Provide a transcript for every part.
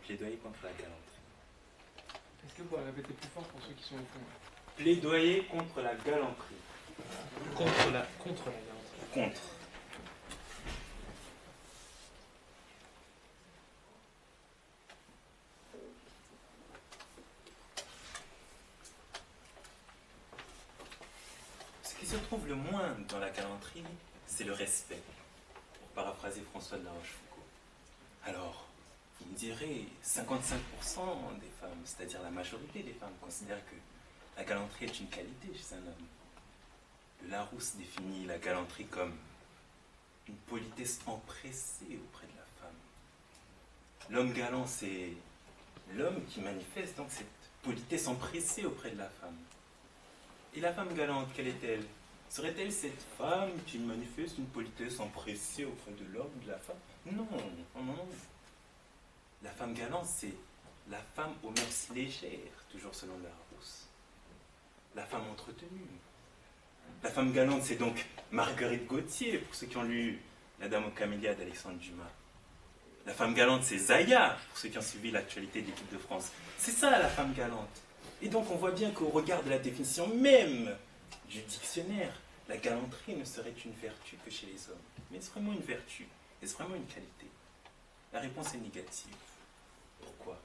Plaidoyer contre la galanterie. Est-ce que vous pouvez répéter plus fort pour ceux qui sont au fond? Plaidoyer contre la galanterie. Contre la galanterie. Contre. Ce qui se trouve le moins dans la galanterie, c'est le respect, pour paraphraser François de La Rochefoucauld. Alors, vous me direz, 55% des femmes, c'est-à-dire la majorité des femmes, considèrent que la galanterie est une qualité chez un homme. Le Larousse définit la galanterie comme une politesse empressée auprès de la femme. L'homme galant, c'est l'homme qui manifeste donc cette politesse empressée auprès de la femme. Et la femme galante, quelle est-elle? Serait-elle cette femme qui manifeste une politesse empressée auprès de l'homme ou de la femme? Non, non, non. La femme galante, c'est la femme aux mœurs légères, toujours selon la Larousse. La femme entretenue. La femme galante, c'est donc Marguerite Gauthier, pour ceux qui ont lu La Dame aux Camélias d'Alexandre Dumas. La femme galante, c'est Zaya, pour ceux qui ont suivi l'actualité de l'équipe de France. C'est ça, la femme galante. Et donc, on voit bien qu'au regard de la définition même du dictionnaire, la galanterie ne serait une vertu que chez les hommes. Mais est-ce vraiment une vertu? Est-ce vraiment une qualité? La réponse est négative. Pourquoi?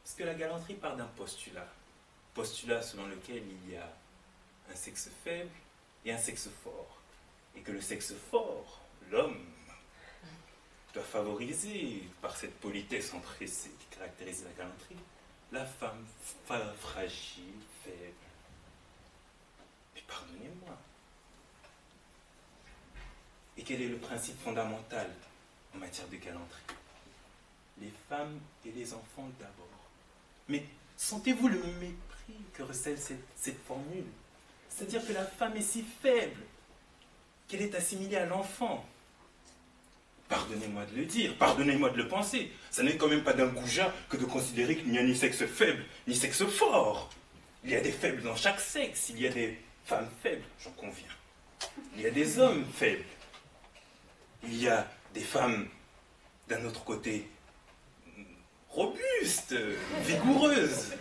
Parce que la galanterie part d'un postulat. Postulat selon lequel il y a un sexe faible et un sexe fort. Et que le sexe fort, l'homme, doit favoriser, par cette politesse empressée qui caractérise la galanterie, la femme fragile, faible. Mais pardonnez-moi. Et quel est le principe fondamental en matière de galanterie? Les femmes et les enfants d'abord. Mais sentez-vous le mépris que recèle cette formule? C'est-à-dire que la femme est si faible qu'elle est assimilée à l'enfant. Pardonnez-moi de le dire, pardonnez-moi de le penser. Ça n'est quand même pas d'un goujat que de considérer qu'il n'y a ni sexe faible, ni sexe fort. Il y a des faibles dans chaque sexe, il y a des femmes faibles, j'en conviens. Il y a des hommes faibles. Il y a des femmes, d'un autre côté, robustes, vigoureuses.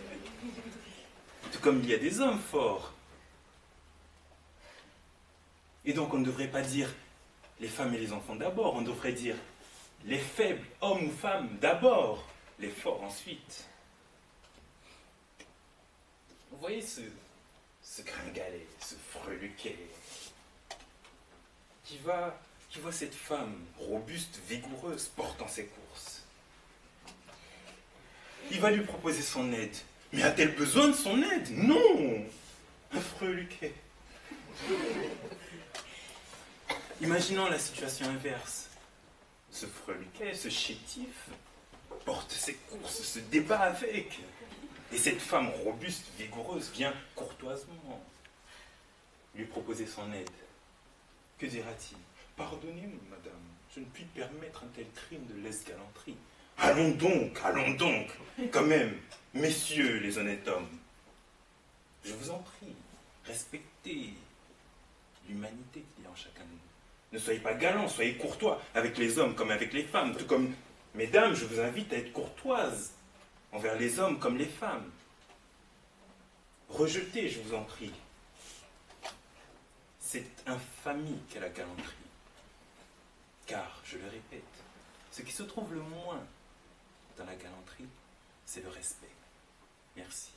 Tout comme il y a des hommes forts. Et donc on ne devrait pas dire les femmes et les enfants d'abord, on devrait dire les faibles, hommes ou femmes d'abord, les forts ensuite. Vous voyez ce gringalet, ce freluquet, qui voit cette femme robuste, vigoureuse, portant ses courses. Il va lui proposer son aide. Mais a-t-elle besoin de son aide? Non! Un freluquet. Imaginons la situation inverse. Ce freluquet, ce chétif, porte ses courses, se débat avec. Et cette femme robuste, vigoureuse, vient courtoisement lui proposer son aide. Que dira-t-il? Pardonnez-moi, madame, je ne puis permettre un tel crime de lèse-galanterie. Allons donc, quand même, messieurs les honnêtes hommes. Je vous en prie, respectez l'humanité qu'il y a en chacun de nous. Ne soyez pas galants, soyez courtois avec les hommes comme avec les femmes. Tout comme, mesdames, je vous invite à être courtoises envers les hommes comme les femmes. Rejetez, je vous en prie, cette infamie qu'est la galanterie. Car, je le répète, ce qui se trouve le moins dans la galanterie, c'est le respect. Merci.